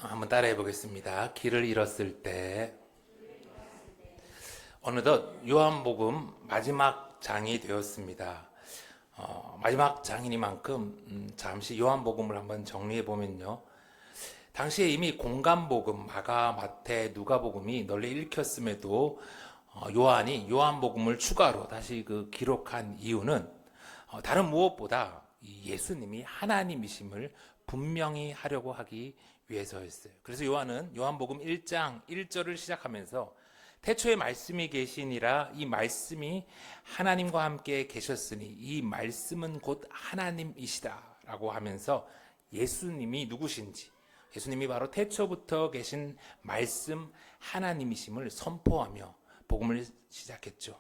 한번 따라해 보겠습니다. 길을 잃었을 때. 어느덧 요한복음 마지막 장이 되었습니다. 마지막 장이니만큼 잠시 요한복음을 한번 정리해 보면요. 당시에 이미 공간복음, 마가, 마태, 누가복음이 널리 읽혔음에도 요한이 요한복음을 추가로 다시 기록한 이유는 다른 무엇보다 이 예수님이 하나님이심을 분명히 하려고 하기 위해서였어요. 그래서 요한은 요한복음 1장 1절을 시작하면서 태초에 말씀이 계시니라, 이 말씀이 하나님과 함께 계셨으니 이 말씀은 곧 하나님이시다 라고 하면서 예수님이 누구신지, 예수님이 바로 태초부터 계신 말씀 하나님이심을 선포하며 복음을 시작했죠.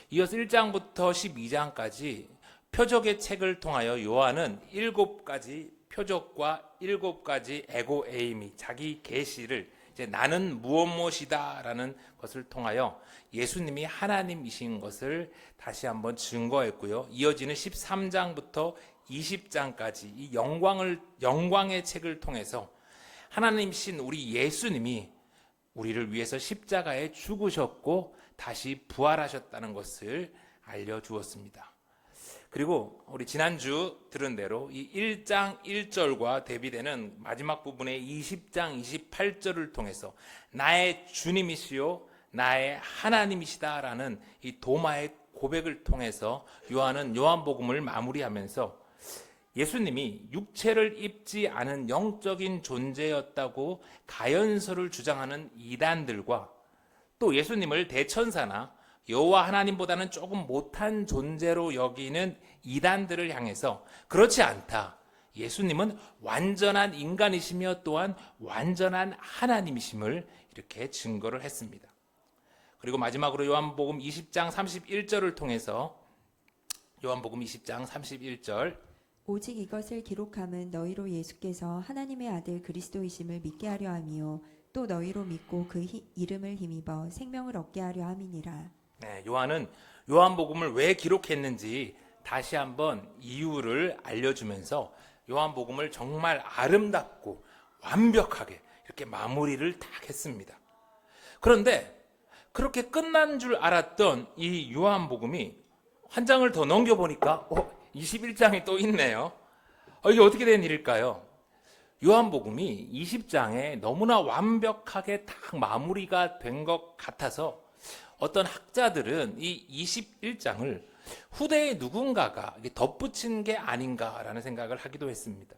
이어서 1장부터 12장까지 표적의 책을 통하여 요한은 7가지 표적과 7가지 에고 에이미, 자기 계시를 이제 나는 무엇무엇이다 라는 것을 통하여 예수님이 하나님이신 것을 다시 한번 증거했고요. 이어지는 13장부터 20장까지 이 영광의 책을 통해서 하나님이신 우리 예수님이 우리를 위해서 십자가에 죽으셨고 다시 부활하셨다는 것을 알려주었습니다. 그리고 우리 지난주 들은 대로 이 1장 1절과 대비되는 마지막 부분의 20장 28절을 통해서 나의 주님이시요 나의 하나님이시다라는 이 도마의 고백을 통해서 요한은 요한복음을 마무리하면서 예수님이 육체를 입지 않은 영적인 존재였다고 가연서를 주장하는 이단들과 또 예수님을 대천사나 여호와 하나님보다는 조금 못한 존재로 여기는 이단들을 향해서 그렇지 않다, 예수님은 완전한 인간이시며 또한 완전한 하나님이심을 이렇게 증거를 했습니다. 그리고 마지막으로 요한복음 20장 31절을 통해서 요한복음 20장 31절 오직 이것을 기록함은 너희로 예수께서 하나님의 아들 그리스도이심을 믿게 하려 함이요 또 너희로 믿고 그 이름을 힘입어 생명을 얻게 하려 함이니라. 네, 요한은 요한복음을 왜 기록했는지 다시 한번 이유를 알려주면서 요한복음을 정말 아름답고 완벽하게 이렇게 마무리를 딱 했습니다. 그런데 그렇게 끝난 줄 알았던 이 요한복음이 한 장을 더 넘겨보니까 21장이 또 있네요. 이게 어떻게 된 일일까요? 요한복음이 20장에 너무나 완벽하게 딱 마무리가 된 것 같아서 어떤 학자들은 이 21장을 후대의 누군가가 덧붙인 게 아닌가라는 생각을 하기도 했습니다.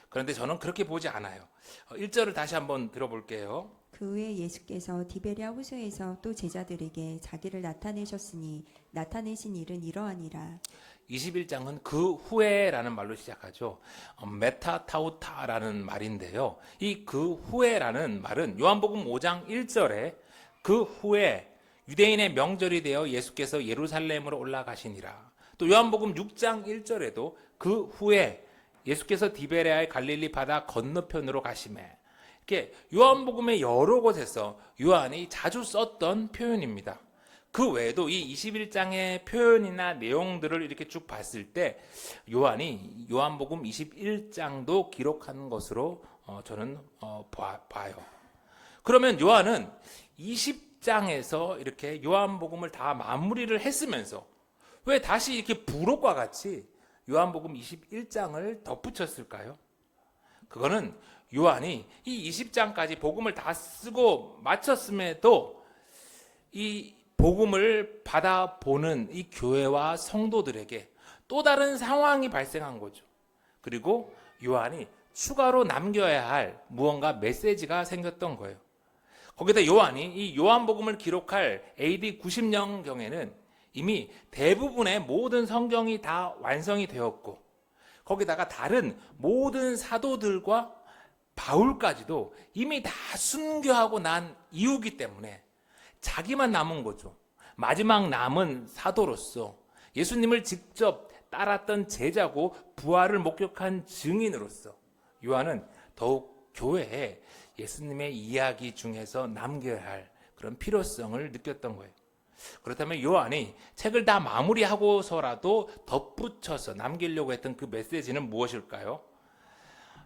그런데 저는 그렇게 보지 않아요. 1절을 다시 한번 들어볼게요. 그 후에 예수께서 디베랴 호수에서 또 제자들에게 자기를 나타내셨으니 나타내신 일은 이러하니라. 21장은 그 후에라는 말로 시작하죠. 메타타우타라는 말인데요. 이 그 후에라는 말은 요한복음 5장 1절에 그 후에 유대인의 명절이 되어 예수께서 예루살렘으로 올라가시니라. 또 요한복음 6장 1절에도 그 후에 예수께서 디베레아의 갈릴리 바다 건너편으로 가시매. 이렇게 요한복음의 여러 곳에서 요한이 자주 썼던 표현입니다. 그 외에도 이 21장의 표현이나 내용들을 이렇게 쭉 봤을 때 요한이 요한복음 21장도 기록한 것으로 저는 봐요. 그러면 요한은 20장에서 이렇게 요한복음을 다 마무리를 했으면서 왜 다시 이렇게 부록과 같이 요한복음 21장을 덧붙였을까요? 그거는 요한이 이 20장까지 복음을 다 쓰고 마쳤음에도 이 복음을 받아보는 이 교회와 성도들에게 또 다른 상황이 발생한 거죠. 그리고 요한이 추가로 남겨야 할 무언가 메시지가 생겼던 거예요. 거기다 요한이 이 요한복음을 기록할 AD 90년경에는 이미 대부분의 모든 성경이 다 완성이 되었고 거기다가 다른 모든 사도들과 바울까지도 이미 다 순교하고 난 이후기 때문에 자기만 남은 거죠. 마지막 남은 사도로서 예수님을 직접 따랐던 제자고 부활을 목격한 증인으로서 요한은 더욱 교회에 예수님의 이야기 중에서 남겨야 할 그런 필요성을 느꼈던 거예요. 그렇다면 요한이 책을 다 마무리하고서라도 덧붙여서 남기려고 했던 그 메시지는 무엇일까요?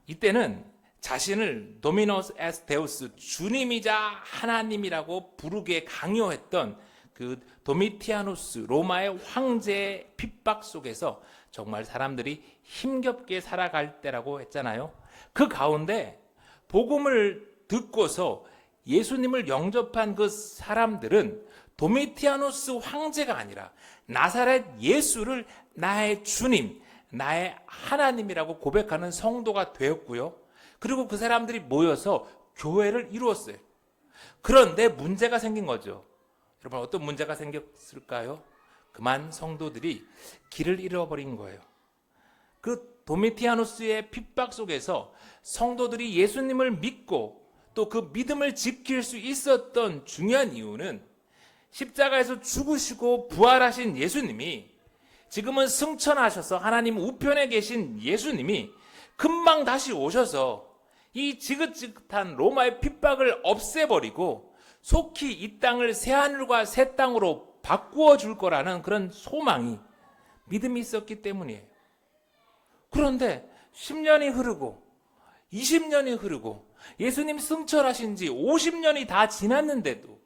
이때는 자신을 도미노스 에스 데우스, 주님이자 하나님이라고 부르기에 강요했던 그 도미티아누스 로마의 황제의 핍박 속에서 정말 사람들이 힘겹게 살아갈 때라고 했잖아요. 그 가운데 복음을 듣고서 예수님을 영접한 그 사람들은 도미티아누스 황제가 아니라 나사렛 예수를 나의 주님, 나의 하나님이라고 고백하는 성도가 되었고요. 그리고 그 사람들이 모여서 교회를 이루었어요. 그런데 문제가 생긴 거죠. 여러분, 어떤 문제가 생겼을까요? 그만 성도들이 길을 잃어버린 거예요. 그 도미티아누스의 핍박 속에서 성도들이 예수님을 믿고 또 그 믿음을 지킬 수 있었던 중요한 이유는 십자가에서 죽으시고 부활하신 예수님이, 지금은 승천하셔서 하나님 우편에 계신 예수님이 금방 다시 오셔서 이 지긋지긋한 로마의 핍박을 없애버리고 속히 이 땅을 새하늘과 새 땅으로 바꾸어 줄 거라는 그런 소망이, 믿음이 있었기 때문이에요. 그런데 10년이 흐르고 20년이 흐르고 예수님 승천하신 지 50년이 다 지났는데도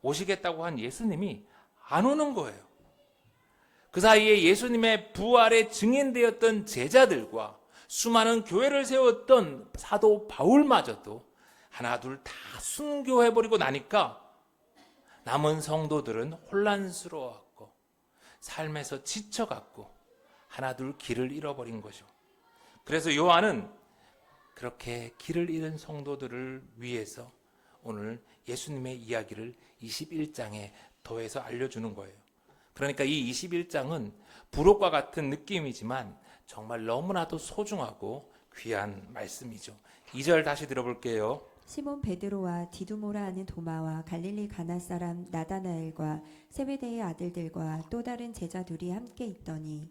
오시겠다고 한 예수님이 안 오는 거예요. 그 사이에 예수님의 부활에 증인되었던 제자들과 수많은 교회를 세웠던 사도 바울마저도 하나 둘 다 순교해버리고 나니까 남은 성도들은 혼란스러워하고 삶에서 지쳐갔고 하나 둘 길을 잃어버린 거죠. 그래서 요한은 그렇게 길을 잃은 성도들을 위해서 오늘 예수님의 이야기를 21장에 더해서 알려주는 거예요. 그러니까 이 21장은 부록과 같은 느낌이지만 정말 너무나도 소중하고 귀한 말씀이죠. 2절 다시 들어볼게요. 시몬 베드로와 디두모라 하는 도마와 갈릴리 가나 사람 나다나엘과 세베대의 아들들과 또 다른 제자 둘이 함께 있더니,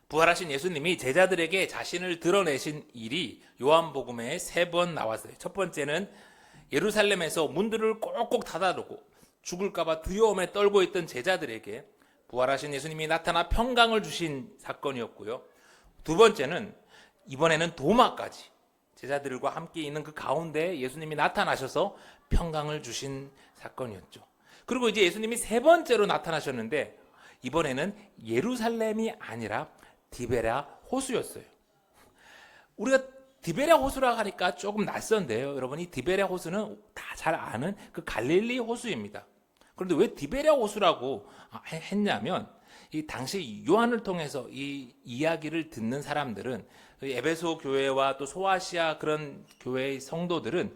부활하신 예수님이 제자들에게 자신을 드러내신 일이 요한복음에 3번 나왔어요. 첫 번째는 예루살렘에서 문들을 꼭꼭 닫아두고 죽을까봐 두려움에 떨고 있던 제자들에게 부활하신 예수님이 나타나 평강을 주신 사건이었고요. 두 번째는 이번에는 도마까지 제자들과 함께 있는 그 가운데 예수님이 나타나셔서 평강을 주신 사건이었죠. 그리고 이제 예수님이 3번째로 나타나셨는데 이번에는 예루살렘이 아니라 디베랴 호수였어요. 우리가 디베랴 호수라 하니까 조금 낯선데요. 여러분, 이 디베랴 호수는 다 잘 아는 그 갈릴리 호수입니다. 그런데 왜 디베랴 호수라고 했냐면 이 당시 요한을 통해서 이 이야기를 듣는 사람들은 에베소 교회와 또 소아시아 그런 교회의 성도들은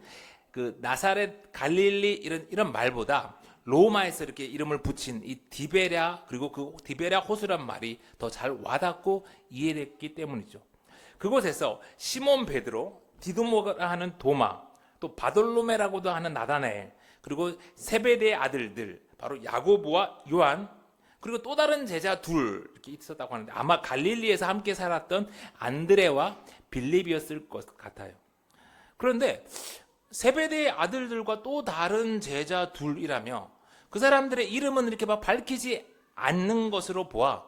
그 나사렛, 갈릴리 이런 말보다 로마에서 이렇게 이름을 붙인 이 디베랴, 그리고 그 디베랴 호수란 말이 더 잘 와닿고 이해됐기 때문이죠. 그곳에서 시몬 베드로, 디두모라 하는 도마, 또 바돌로메라고도 하는 나다나엘, 그리고 세베대의 아들들 바로 야고보와 요한, 그리고 또 다른 제자 둘 이렇게 있었다고 하는데 아마 갈릴리에서 함께 살았던 안드레와 빌립이었을 것 같아요. 그런데 세베대의 아들들과 또 다른 제자 둘이라며 그 사람들의 이름은 이렇게 막 밝히지 않는 것으로 보아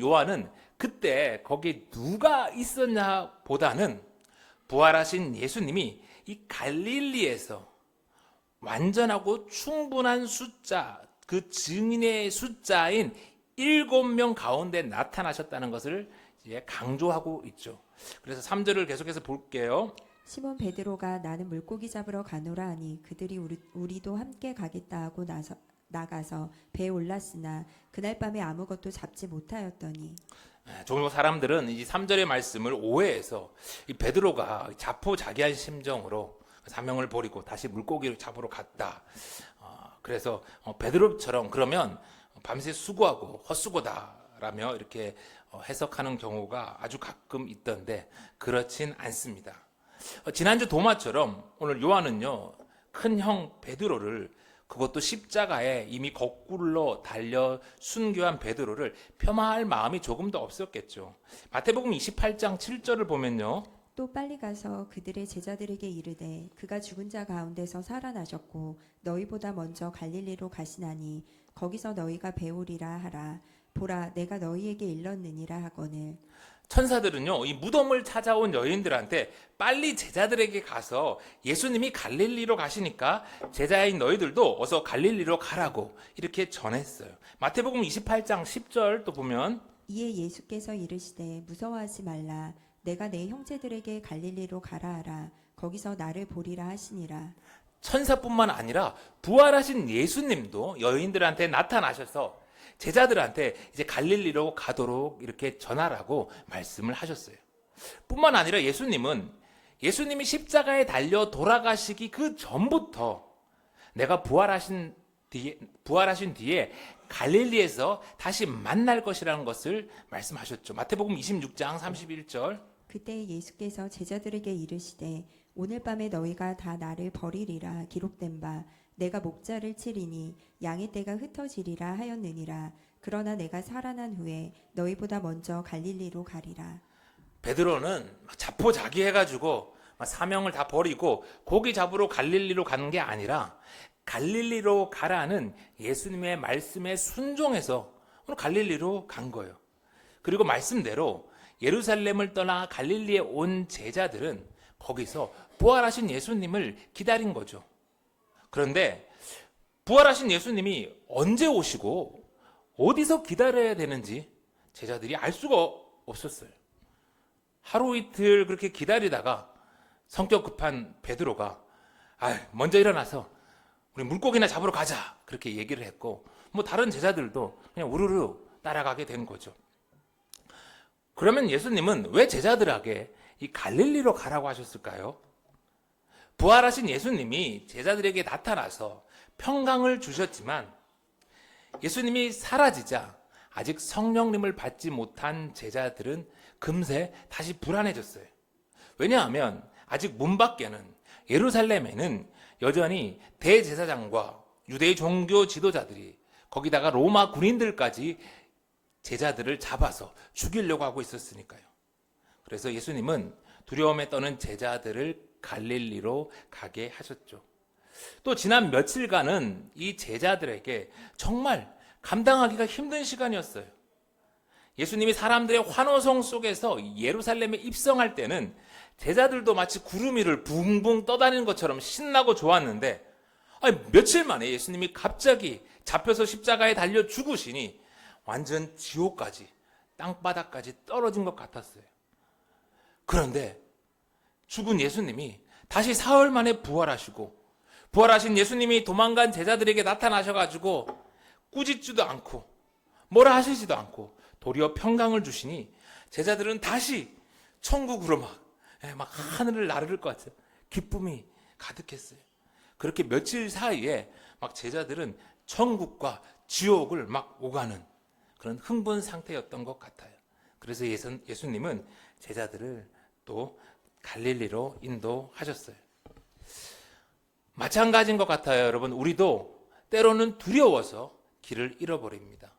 요한은 그때 거기에 누가 있었냐 보다는 부활하신 예수님이 이 갈릴리에서 완전하고 충분한 숫자, 그 증인의 숫자인 7명 가운데 나타나셨다는 것을 이제 강조하고 있죠. 그래서 3절을 계속해서 볼게요. 시몬 베드로가 나는 물고기 잡으러 가노라 하니 그들이 우리도 함께 가겠다 하고 나가서 배에 올랐으나 그날 밤에 아무것도 잡지 못하였더니, 종종 사람들은 이 3절의 말씀을 오해해서 이 베드로가 자포자기한 심정으로 사명을 버리고 다시 물고기를 잡으러 갔다. 그래서 베드로처럼 그러면 밤새 수고하고 헛수고다라며 이렇게 해석하는 경우가 아주 가끔 있던데 그렇진 않습니다. 지난주 도마처럼 오늘 요한은요, 큰 형 베드로를, 그것도 십자가에 이미 거꾸로 달려 순교한 베드로를 폄하할 마음이 조금 더 없었겠죠. 마태복음 28장 7절을 보면요. 또 빨리 가서 그들의 제자들에게 이르되 그가 죽은 자 가운데서 살아나셨고 너희보다 먼저 갈릴리로 가시나니 거기서 너희가 배우리라 하라. 보라, 내가 너희에게 일렀느니라 하거늘. 천사들은요, 이 무덤을 찾아온 여인들한테 빨리 제자들에게 가서 예수님이 갈릴리로 가시니까 제자인 너희들도 어서 갈릴리로 가라고 이렇게 전했어요. 마태복음 28장 10절 또 보면 이에 예수께서 이르시되 무서워하지 말라. 내가 내 형제들에게 갈릴리로 가라 하라. 거기서 나를 보리라 하시니라. 천사뿐만 아니라 부활하신 예수님도 여인들한테 나타나셔서 제자들한테 이제 갈릴리로 가도록 이렇게 전하라고 말씀을 하셨어요. 뿐만 아니라 예수님이 십자가에 달려 돌아가시기 그 전부터 내가 부활하신 뒤에 갈릴리에서 다시 만날 것이라는 것을 말씀하셨죠. 마태복음 26장 31절. 그때 예수께서 제자들에게 이르시되 오늘 밤에 너희가 다 나를 버리리라 기록된 바 내가 목자를 치리니 양의 떼가 흩어지리라 하였느니라. 그러나 내가 살아난 후에 너희보다 먼저 갈릴리로 가리라. 베드로는 자포자기해가지고 사명을 다 버리고 고기 잡으러 갈릴리로 가는 게 아니라 갈릴리로 가라는 예수님의 말씀에 순종해서 오늘 갈릴리로 간 거예요. 그리고 말씀대로 예루살렘을 떠나 갈릴리에 온 제자들은 거기서 부활하신 예수님을 기다린 거죠. 그런데 부활하신 예수님이 언제 오시고 어디서 기다려야 되는지 제자들이 알 수가 없었어요. 하루 이틀 그렇게 기다리다가 성격 급한 베드로가 먼저 일어나서 우리 물고기나 잡으러 가자 그렇게 얘기를 했고 다른 제자들도 그냥 우르르 따라가게 된 거죠. 그러면 예수님은 왜 제자들에게 이 갈릴리로 가라고 하셨을까요? 부활하신 예수님이 제자들에게 나타나서 평강을 주셨지만 예수님이 사라지자 아직 성령님을 받지 못한 제자들은 금세 다시 불안해졌어요. 왜냐하면 아직 문 밖에는 예루살렘에는 여전히 대제사장과 유대 종교 지도자들이 거기다가 로마 군인들까지 제자들을 잡아서 죽이려고 하고 있었으니까요. 그래서 예수님은 두려움에 떠는 제자들을 갈릴리로 가게 하셨죠. 또 지난 며칠간은 이 제자들에게 정말 감당하기가 힘든 시간이었어요. 예수님이 사람들의 환호성 속에서 예루살렘에 입성할 때는 제자들도 마치 구름 위를 붕붕 떠다니는 것처럼 신나고 좋았는데 며칠 만에 예수님이 갑자기 잡혀서 십자가에 달려 죽으시니 완전 지옥까지 땅바닥까지 떨어진 것 같았어요. 그런데 죽은 예수님이 다시 사흘 만에 부활하시고 부활하신 예수님이 도망간 제자들에게 나타나셔가지고 꾸짖지도 않고 뭐라 하시지도 않고 도리어 평강을 주시니 제자들은 다시 천국으로 막 하늘을 나를 것 같아요. 기쁨이 가득했어요. 그렇게 며칠 사이에 막 제자들은 천국과 지옥을 막 오가는 그런 흥분 상태였던 것 같아요. 그래서 예수님은 제자들을 또 갈릴리로 인도하셨어요. 마찬가지인 것 같아요. 여러분, 우리도 때로는 두려워서 길을 잃어버립니다.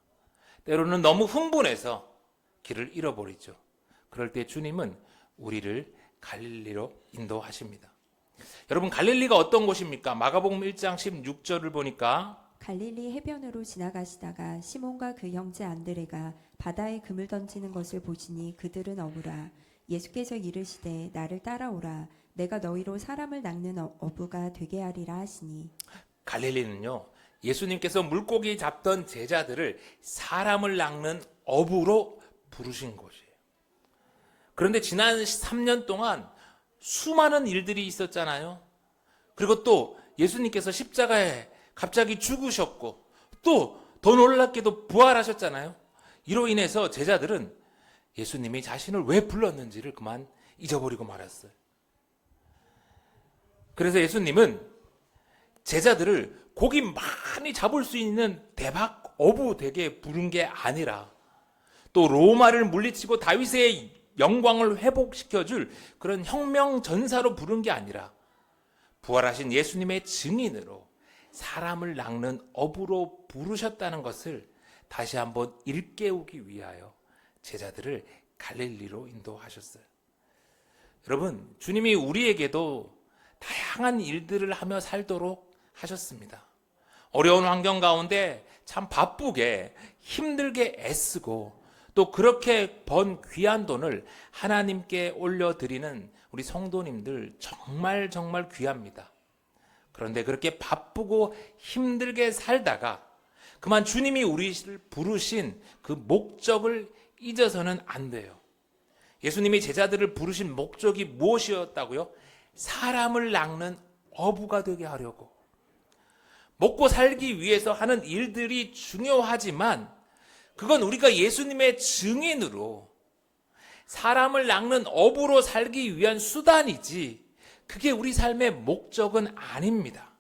때로는 너무 흥분해서 길을 잃어버리죠. 그럴 때 주님은 우리를 갈릴리로 인도하십니다. 여러분, 갈릴리가 어떤 곳입니까? 마가복음 1장 16절을 보니까 갈릴리 해변으로 지나가시다가 시몬과 그 형제 안드레가 바다에 금을 던지는 것을 보시니 그들은 어부라. 예수께서 이르시되 나를 따라오라. 내가 너희로 사람을 낚는 어부가 되게 하리라 하시니. 갈릴리는요, 예수님께서 물고기 잡던 제자들을 사람을 낚는 어부로 부르신 곳이에요. 그런데 지난 3년 동안 수많은 일들이 있었잖아요. 그리고 또 예수님께서 십자가에 갑자기 죽으셨고 또 더 놀랍게도 부활하셨잖아요. 이로 인해서 제자들은 예수님이 자신을 왜 불렀는지를 그만 잊어버리고 말았어요. 그래서 예수님은 제자들을 고기 많이 잡을 수 있는 대박 어부 되게 부른 게 아니라 또 로마를 물리치고 다윗의 영광을 회복시켜줄 그런 혁명 전사로 부른 게 아니라 부활하신 예수님의 증인으로 사람을 낚는 어부로 부르셨다는 것을 다시 한번 일깨우기 위하여 제자들을 갈릴리로 인도하셨어요. 여러분, 주님이 우리에게도 다양한 일들을 하며 살도록 하셨습니다. 어려운 환경 가운데 참 바쁘게 힘들게 애쓰고 또 그렇게 번 귀한 돈을 하나님께 올려드리는 우리 성도님들 정말 정말 귀합니다. 그런데 그렇게 바쁘고 힘들게 살다가 그만 주님이 우리를 부르신 그 목적을 잊어서는 안 돼요. 예수님이 제자들을 부르신 목적이 무엇이었다고요? 사람을 낚는 어부가 되게 하려고. 먹고 살기 위해서 하는 일들이 중요하지만 그건 우리가 예수님의 증인으로 사람을 낚는 어부로 살기 위한 수단이지 그게 우리 삶의 목적은 아닙니다.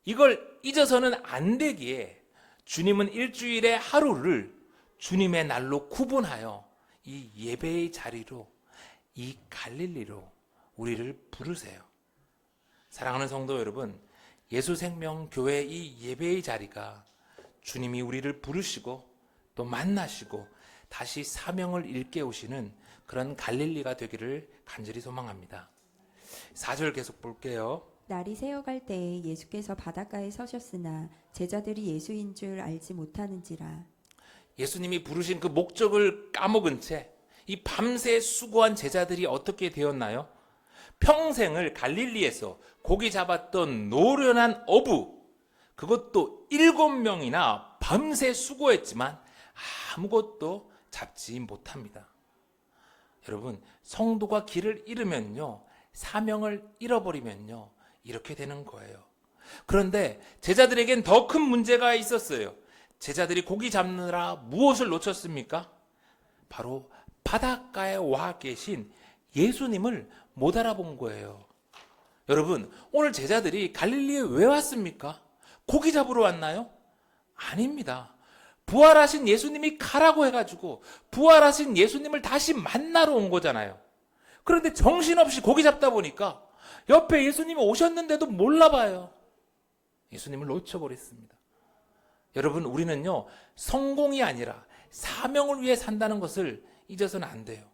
이걸 잊어서는 안 되기에 주님은 일주일의 하루를 주님의 날로 구분하여 이 예배의 자리로, 이 갈릴리로 우리를 부르세요. 사랑하는 성도 여러분, 예수생명교회 이 예배의 자리가 주님이 우리를 부르시고 또 만나시고 다시 사명을 일깨우시는 그런 갈릴리가 되기를 간절히 소망합니다. 4절 계속 볼게요. 날이 새어갈 때에 예수께서 바닷가에 서셨으나 제자들이 예수인 줄 알지 못하는지라. 예수님이 부르신 그 목적을 까먹은 채 이 밤새 수고한 제자들이 어떻게 되었나요? 평생을 갈릴리에서 고기 잡았던 노련한 어부, 그것도 7명이나 밤새 수고했지만 아무것도 잡지 못합니다. 여러분, 성도가 길을 잃으면요, 사명을 잃어버리면요, 이렇게 되는 거예요. 그런데 제자들에겐 더 큰 문제가 있었어요. 제자들이 고기 잡느라 무엇을 놓쳤습니까? 바로 바닷가에 와 계신 예수님을 못 알아본 거예요. 여러분, 오늘 제자들이 갈릴리에 왜 왔습니까? 고기 잡으러 왔나요? 아닙니다. 부활하신 예수님이 가라고 해가지고 부활하신 예수님을 다시 만나러 온 거잖아요. 그런데 정신없이 고기 잡다 보니까 옆에 예수님이 오셨는데도 몰라봐요. 예수님을 놓쳐버렸습니다. 여러분, 우리는요, 성공이 아니라 사명을 위해 산다는 것을 잊어서는 안 돼요.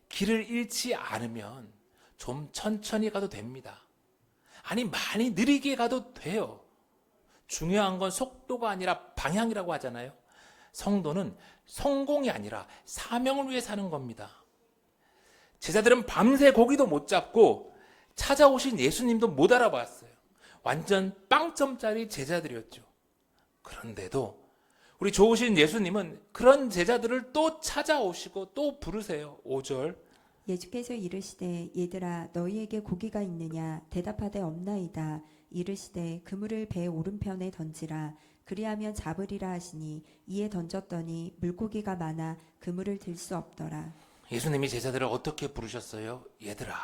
길을 잃지 않으면 좀 천천히 가도 됩니다. 아니, 많이 느리게 가도 돼요. 중요한 건 속도가 아니라 방향이라고 하잖아요. 성도는 성공이 아니라 사명을 위해 사는 겁니다. 제자들은 밤새 고기도 못 잡고 찾아오신 예수님도 못 알아봤어요. 완전 빵점짜리 제자들이었죠. 그런데도 우리 좋으신 예수님은 그런 제자들을 또 찾아오시고 또 부르세요. 5절. 예수께서 이르시되 얘들아 너희에게 고기가 있느냐 대답하되 없나이다. 이르시되 그물을 배 오른편에 던지라. 그리하면 잡으리라 하시니 이에 던졌더니 물고기가 많아 그물을 들 수 없더라. 예수님이 제자들을 어떻게 부르셨어요? 얘들아,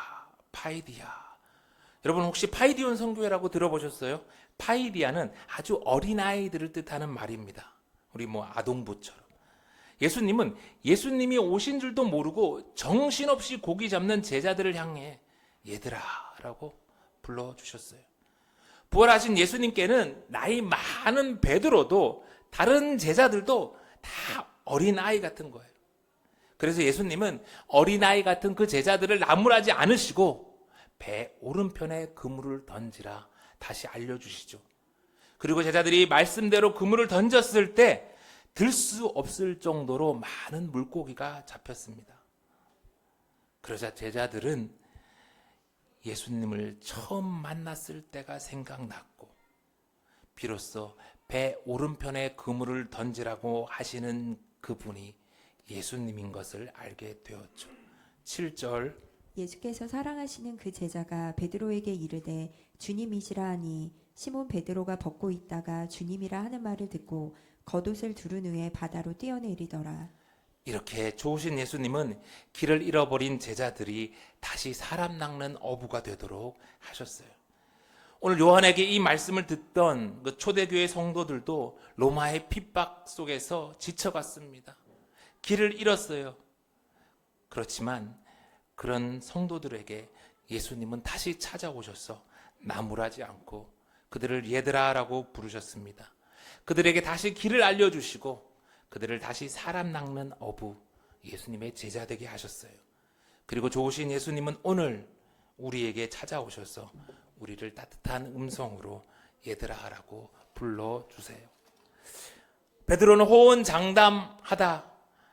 파이디야. 여러분, 혹시 파이디온 성교회라고 들어보셨어요? 파이디아는 아주 어린아이들을 뜻하는 말입니다. 우리 아동부처럼. 예수님은 예수님이 오신 줄도 모르고 정신없이 고기 잡는 제자들을 향해 얘들아 라고 불러주셨어요. 부활하신 예수님께는 나이 많은 베드로도 다른 제자들도 다 어린아이 같은 거예요. 그래서 예수님은 어린아이 같은 그 제자들을 나무라지 않으시고 배 오른편에 그물을 던지라 다시 알려주시죠. 그리고 제자들이 말씀대로 그물을 던졌을 때 들 수 없을 정도로 많은 물고기가 잡혔습니다. 그러자 제자들은 예수님을 처음 만났을 때가 생각났고 비로소 배 오른편에 그물을 던지라고 하시는 그분이 예수님인 것을 알게 되었죠. 7절. 예수께서 사랑하시는 그 제자가 베드로에게 이르되 주님이시라 하니 시몬 베드로가 벗고 있다가 주님이라 하는 말을 듣고 겉옷을 두른 후에 바다로 뛰어내리더라. 이렇게 좋으신 예수님은 길을 잃어버린 제자들이 다시 사람 낚는 어부가 되도록 하셨어요. 오늘 요한에게 이 말씀을 듣던 그 초대교회 성도들도 로마의 핍박 속에서 지쳐갔습니다. 길을 잃었어요. 그렇지만 그런 성도들에게 예수님은 다시 찾아오셔서 나무라지 않고 그들을 얘들아라고 부르셨습니다. 그들에게 다시 길을 알려주시고 그들을 다시 사람 낚는 어부 예수님의 제자 되게 하셨어요. 그리고 좋으신 예수님은 오늘 우리에게 찾아오셔서 우리를 따뜻한 음성으로 얘들아라고 불러주세요. 베드로는 호언장담하다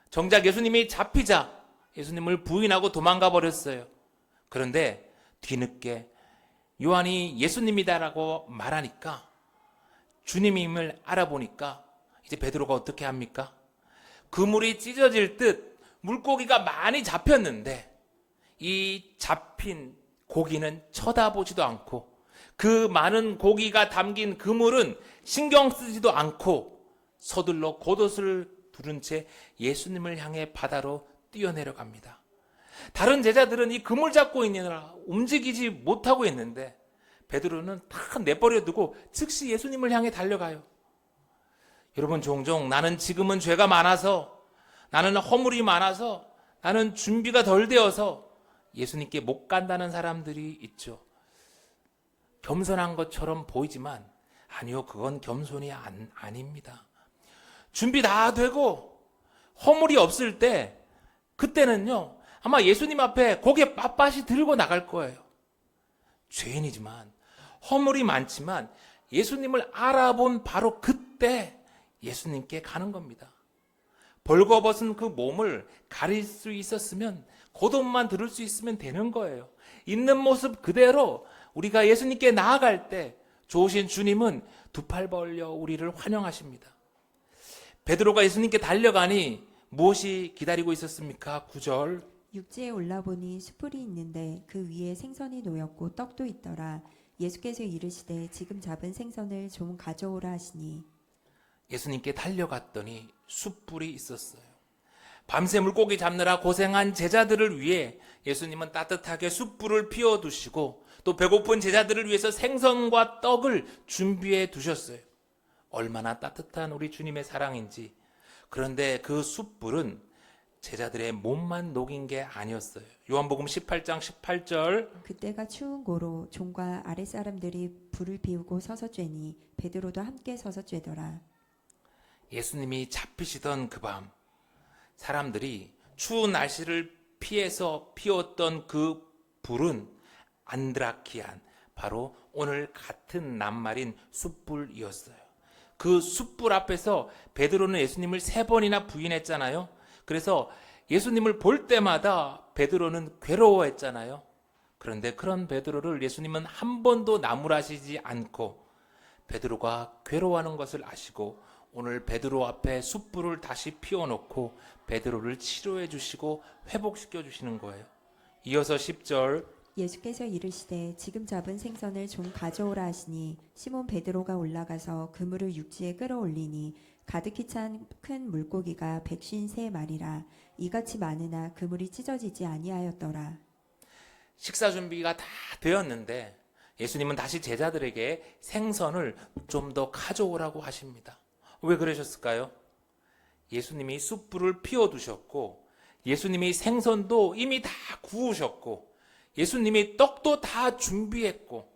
정작 예수님이 잡히자 예수님을 부인하고 도망가 버렸어요. 그런데 뒤늦게 요한이 예수님이다라고 말하니까, 주님임을 알아보니까 이제 베드로가 어떻게 합니까? 그물이 찢어질 듯 물고기가 많이 잡혔는데 이 잡힌 고기는 쳐다보지도 않고 그 많은 고기가 담긴 그물은 신경 쓰지도 않고 서둘러 겉옷을 두른 채 예수님을 향해 바다로 뛰어내려갑니다. 다른 제자들은 이 그물 잡고 있느라 움직이지 못하고 있는데 베드로는 다 내버려 두고 즉시 예수님을 향해 달려가요. 여러분, 종종 나는 지금은 죄가 많아서, 나는 허물이 많아서, 나는 준비가 덜 되어서 예수님께 못 간다는 사람들이 있죠. 겸손한 것처럼 보이지만 아니요, 그건 겸손이 아닙니다. 준비 다 되고 허물이 없을 때, 그때는요 아마 예수님 앞에 고개 빳빳이 들고 나갈 거예요. 죄인이지만 허물이 많지만 예수님을 알아본 바로 그때 예수님께 가는 겁니다. 벌거벗은 그 몸을 가릴 수 있었으면, 겉옷만 들을 수 있으면 되는 거예요. 있는 모습 그대로 우리가 예수님께 나아갈 때 좋으신 주님은 두 팔 벌려 우리를 환영하십니다. 베드로가 예수님께 달려가니 무엇이 기다리고 있었습니까? 9절. 육지에 올라보니 숯불이 있는데 그 위에 생선이 놓였고 떡도 있더라. 예수께서 이르시되 지금 잡은 생선을 좀 가져오라 하시니. 예수님께 달려갔더니 숯불이 있었어요. 밤새 물고기 잡느라 고생한 제자들을 위해 예수님은 따뜻하게 숯불을 피워두시고 또 배고픈 제자들을 위해서 생선과 떡을 준비해 두셨어요. 얼마나 따뜻한 우리 주님의 사랑인지. 그런데 그 숯불은 제자들의 몸만 녹인 게 아니었어요. 요한복음 18장 18절. 그때가 추운 고로 종과 아랫사람들이 불을 피우고 서서 쬐니 베드로도 함께 서서 쬐더라. 예수님이 잡히시던 그 밤, 사람들이 추운 날씨를 피해서 피웠던 그 불은 안드라키안, 바로 오늘 같은 낱말인 숯불이었어요. 그 숯불 앞에서 베드로는 예수님을 3번이나 부인했잖아요. 그래서 예수님을 볼 때마다 베드로는 괴로워했잖아요. 그런데 그런 베드로를 예수님은 한 번도 나무라시지 않고 베드로가 괴로워하는 것을 아시고 오늘 베드로 앞에 숯불을 다시 피워놓고 베드로를 치료해 주시고 회복시켜 주시는 거예요. 이어서 10절. 예수께서 이르시되 지금 잡은 생선을 좀 가져오라 하시니 시몬 베드로가 올라가서 그물을 육지에 끌어올리니 가득히 찬 큰 물고기가 153마리라. 이같이 많으나 그물이 찢어지지 아니하였더라. 식사 준비가 다 되었는데 예수님은 다시 제자들에게 생선을 좀 더 가져오라고 하십니다. 왜 그러셨을까요? 예수님이 숯불을 피워두셨고 예수님이 생선도 이미 다 구우셨고 예수님이 떡도 다 준비했고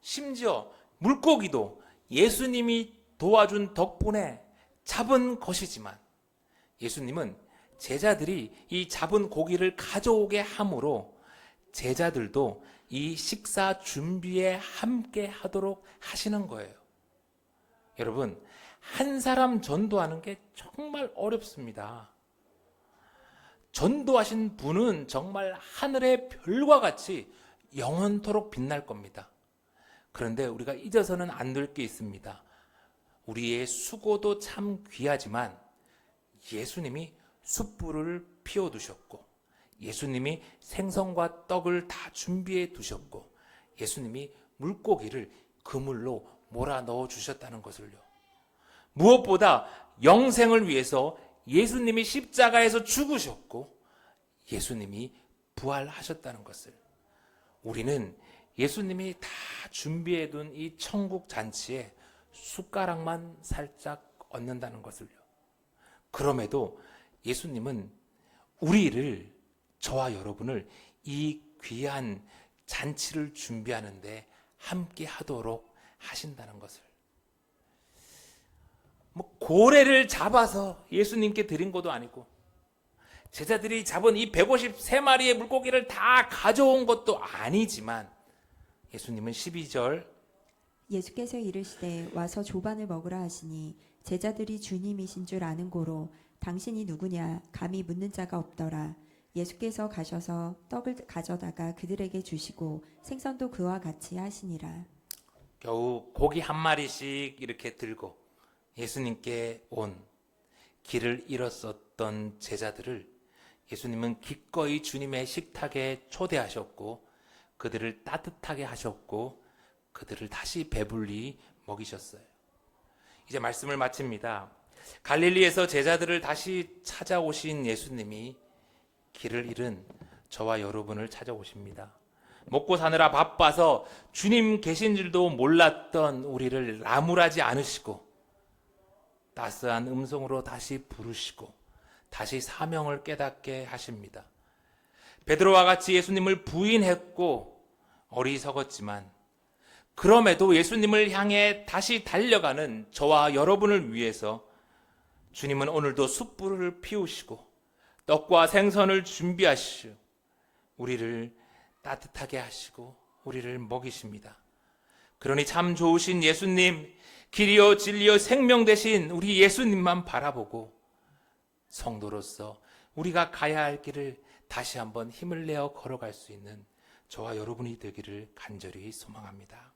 심지어 물고기도 예수님이 도와준 덕분에 잡은 것이지만 예수님은 제자들이 이 잡은 고기를 가져오게 함으로 제자들도 이 식사 준비에 함께 하도록 하시는 거예요. 여러분, 한 사람 전도하는 게 정말 어렵습니다. 전도하신 분은 정말 하늘의 별과 같이 영원토록 빛날 겁니다. 그런데 우리가 잊어서는 안 될 게 있습니다. 우리의 수고도 참 귀하지만 예수님이 숯불을 피워두셨고 예수님이 생선과 떡을 다 준비해 두셨고 예수님이 물고기를 그물로 몰아 넣어 주셨다는 것을요. 무엇보다 영생을 위해서 예수님이 십자가에서 죽으셨고 예수님이 부활하셨다는 것을, 우리는 예수님이 다 준비해 둔 이 천국 잔치에 숟가락만 살짝 얹는다는 것을요. 그럼에도 예수님은 우리를, 저와 여러분을 이 귀한 잔치를 준비하는데 함께 하도록 하신다는 것을. 고래를 잡아서 예수님께 드린 것도 아니고 제자들이 잡은 이 153마리의 물고기를 다 가져온 것도 아니지만 예수님은 12절. 예수께서 이르시되 와서 조반을 먹으라 하시니 제자들이 주님이신 줄 아는 고로 당신이 누구냐 감히 묻는 자가 없더라. 예수께서 가셔서 떡을 가져다가 그들에게 주시고 생선도 그와 같이 하시니라. 겨우 고기 한 마리씩 이렇게 들고 예수님께 온 길을 잃었었던 제자들을 예수님은 기꺼이 주님의 식탁에 초대하셨고 그들을 따뜻하게 하셨고 그들을 다시 배불리 먹이셨어요. 이제 말씀을 마칩니다. 갈릴리에서 제자들을 다시 찾아오신 예수님이 길을 잃은 저와 여러분을 찾아오십니다. 먹고 사느라 바빠서 주님 계신 줄도 몰랐던 우리를 나무라지 않으시고 따스한 음성으로 다시 부르시고 다시 사명을 깨닫게 하십니다. 베드로와 같이 예수님을 부인했고 어리석었지만 그럼에도 예수님을 향해 다시 달려가는 저와 여러분을 위해서 주님은 오늘도 숯불을 피우시고 떡과 생선을 준비하시고 우리를 따뜻하게 하시고 우리를 먹이십니다. 그러니 참 좋으신 예수님, 길이요 진리요 생명 되신 우리 예수님만 바라보고 성도로서 우리가 가야 할 길을 다시 한번 힘을 내어 걸어갈 수 있는 저와 여러분이 되기를 간절히 소망합니다.